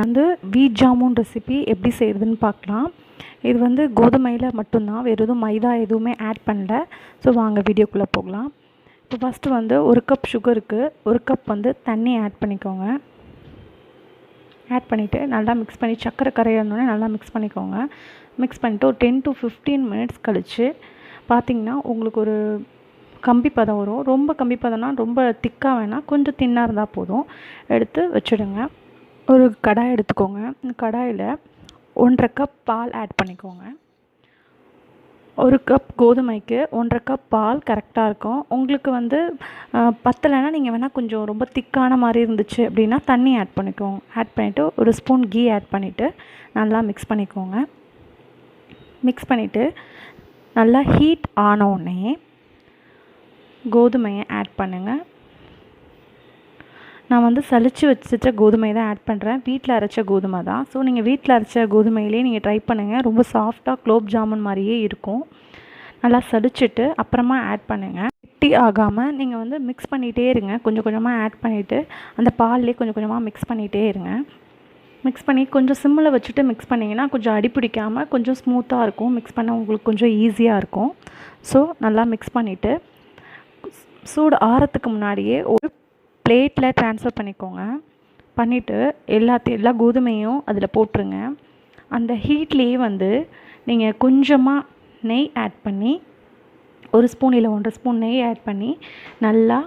வந்து வீட் ஜாமுன் ரெசிபி எப்படி செய்கிறதுன்னு பார்க்கலாம். இது வந்து கோதுமையில் மட்டும்தான், வேறு எதுவும் மைதா எதுவுமே ஆட் பண்ணல. ஸோ வாங்க வீடியோக்குள்ளே போகலாம். இப்போ ஃபஸ்ட்டு வந்து 1 கப் சுகருக்கு 1 கப் வந்து தண்ணி ஆட் பண்ணிக்கோங்க. ஆட் பண்ணிவிட்டு நல்லா மிக்ஸ் பண்ணி சர்க்கரை கரையானோடனே நல்லா மிக்ஸ் பண்ணிக்கோங்க. மிக்ஸ் பண்ணிவிட்டு ஒரு 10 to 15 மினிட்ஸ் கழித்து பார்த்திங்கன்னா உங்களுக்கு ஒரு கம்பி பதம் வரும். ரொம்ப கம்பி பதம்னா ரொம்ப திக்காக வேணாம், கொஞ்சம் தின்னாக இருந்தால் போதும். எடுத்து வச்சுடுங்க. ஒரு கடாய் எடுத்துக்கோங்க. இந்த கடாயில் 1.5 கப் பால் ஆட் பண்ணிக்கோங்க. 1 கப் கோதுமைக்கு 1.5 கப் பால் கரெக்டாக இருக்கும். உங்களுக்கு வந்து பத்தலைன்னா நீங்கள் வேணால் கொஞ்சம் ரொம்ப திக்கான மாதிரி இருந்துச்சு அப்படின்னா தண்ணி ஆட் பண்ணிக்கோங்க. ஆட் பண்ணிவிட்டு ஒரு ஸ்பூன் கீ ஆட் பண்ணிவிட்டு நல்லா மிக்ஸ் பண்ணிக்கோங்க. மிக்ஸ் பண்ணிவிட்டு நல்லா ஹீட் ஆனோடனே கோதுமையை ஆட் பண்ணுங்கள். நான் வந்து சலிச்சு வச்சுட்ட கோதுமை தான் ஆட் பண்ணுறேன். வீட்டில் அரைச்ச கோதுமை தான். ஸோ நீங்கள் வீட்டில் அரைச்ச கோதுமையிலே நீங்கள் ட்ரை பண்ணுங்கள். ரொம்ப சாஃப்டாக குலோப் ஜாமுன் மாதிரியே இருக்கும். நல்லா சலிச்சுட்டு அப்புறமா ஆட் பண்ணுங்கள். கெட்டி ஆகாமல் நீங்கள் வந்து மிக்ஸ் பண்ணிகிட்டே இருங்க. கொஞ்சம் கொஞ்சமாக ஆட் பண்ணிவிட்டு அந்த பால்லேயே கொஞ்சம் கொஞ்சமாக மிக்ஸ் பண்ணிகிட்டே இருங்க. மிக்ஸ் பண்ணி கொஞ்சம் சிம்மில் வச்சுட்டு மிக்ஸ் பண்ணிங்கன்னா கொஞ்சம் அடி பிடிக்காமல் கொஞ்சம் ஸ்மூத்தாக இருக்கும். மிக்ஸ் பண்ண உங்களுக்கு கொஞ்சம் ஈஸியாக இருக்கும். ஸோ நல்லா மிக்ஸ் பண்ணிவிட்டு சூடு ஆறத்துக்கு முன்னாடியே ஒரு பிளேட்டில் ட்ரான்ஸ்ஃபர் பண்ணிக்கோங்க. பண்ணிவிட்டு எல்லா கோதுமையும் அதில் போட்டுருங்க. அந்த ஹீட்லேயே வந்து நீங்கள் கொஞ்சமாக நெய் ஆட் பண்ணி, ஒரு ஸ்பூன் இல்லை 1.5 ஸ்பூன் நெய் ஆட் பண்ணி நல்லா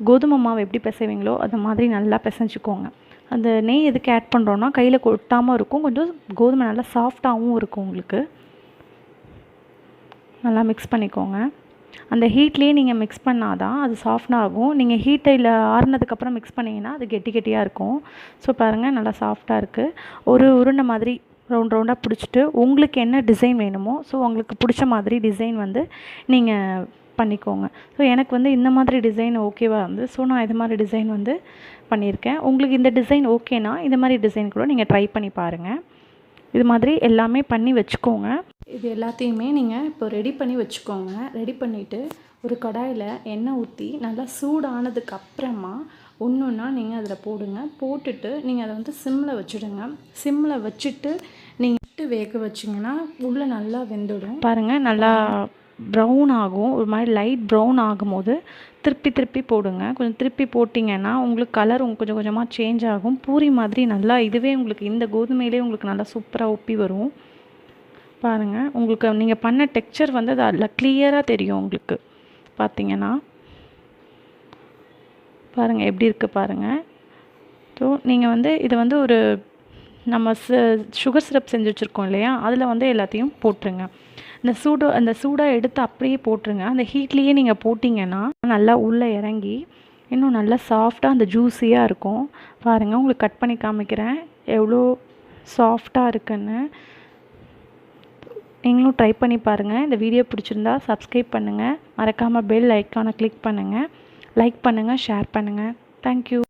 கோதுமை மாவு எப்படி பிசைவீங்களோ அந்த மாதிரி நல்லா பிசைஞ்சிக்கோங்க. அந்த நெய் எதுக்கு ஆட் பண்ணுறோன்னா கையில் கொட்டாமல் இருக்கும், கொஞ்சம் கோதுமை நல்லா சாஃப்டாகவும் இருக்கும். உங்களுக்கு நல்லா மிக்ஸ் பண்ணிக்கோங்க. அந்த ஹீட்லேயே நீங்கள் மிக்ஸ் பண்ணால் தான் அது சாஃப்டாக ஆகும். நீங்கள் ஹீட்டில் ஆறுனதுக்கப்புறம் மிக்ஸ் பண்ணிங்கன்னா அது கெட்டியாக இருக்கும். ஸோ பாருங்கள் நல்லா சாஃப்டாக இருக்குது. ஒரு உருண்டை மாதிரி ரவுண்டாக பிடிச்சிட்டு உங்களுக்கு என்ன டிசைன் வேணுமோ ஸோ உங்களுக்கு பிடிச்ச மாதிரி டிசைன் வந்து நீங்கள் பண்ணிக்கோங்க. ஸோ எனக்கு வந்து இந்த மாதிரி டிசைன் ஓகேவாக இருந்து ஸோ நான் இது மாதிரி டிசைன் வந்து பண்ணியிருக்கேன். உங்களுக்கு இந்த டிசைன் ஓகேனா இந்த மாதிரி டிசைன் கூட நீங்கள் ட்ரை பண்ணி பாருங்கள். இது மாதிரி எல்லாமே பண்ணி வச்சுக்கோங்க. இது எல்லாத்தையுமே நீங்கள் இப்போ ரெடி பண்ணி வச்சுக்கோங்க. ரெடி பண்ணிவிட்டு ஒரு கடாயில் எண்ணெய் ஊற்றி நல்லா சூடானதுக்கு அப்புறமா ஒன்று ஒன்றா நீங்கள் அதில் போடுங்க. போட்டுட்டு நீங்கள் அதை வந்து சிம்மில் வச்சுடுங்க. சிம்மில் வச்சுட்டு நீங்கள் வேக வச்சிங்கன்னா உள்ளே நல்லா வெந்துடும். பாருங்கள் நல்லா ப்ரௌன் ஆகும். ஒரு மாதிரி லைட் ப்ரௌன் ஆகும்போது திருப்பி போடுங்க. கொஞ்சம் திருப்பி போட்டிங்கன்னா உங்களுக்கு கலர் கொஞ்சம் கொஞ்சமாக சேஞ்ச் ஆகும். பூரி மாதிரி நல்லா இதுவே உங்களுக்கு இந்த கோதுமையிலே உங்களுக்கு நல்லா சூப்பராக ஒப்பி வரும். பாருங்கள் உங்களுக்கு நீங்கள் பண்ண டெக்ஸ்சர் வந்து அது அதில் கிளியராக தெரியும் உங்களுக்கு. பார்த்திங்கன்னா பாருங்கள் எப்படி இருக்குது பாருங்கள். ஸோ நீங்கள் வந்து இதை வந்து ஒரு நம்ம சுகர் சிரப் செஞ்சு வச்சுருக்கோம் இல்லையா, அதில் வந்து எல்லாத்தையும் போட்டுருங்க. அந்த சூடாக எடுத்து அப்படியே போட்டுருங்க. அந்த ஹீட்லேயே நீங்கள் போட்டிங்கன்னா நல்லா உள்ளே இறங்கி இன்னும் நல்லா சாஃப்டாக அந்த ஜூஸியாக இருக்கும். பாருங்கள் உங்களுக்கு கட் பண்ணி காமிக்கிறேன் எவ்வளோ சாஃப்டாக இருக்குன்னு. நீங்களும் ட்ரை பண்ணி பாருங்கள். இந்த வீடியோ பிடிச்சிருந்தா சப்ஸ்கிரைப் பண்ணுங்கள். மறக்காமல் பெல் ஐக்கானை கிளிக் பண்ணுங்கள். லைக் பண்ணுங்கள், ஷேர் பண்ணுங்கள். தேங்க்யூ.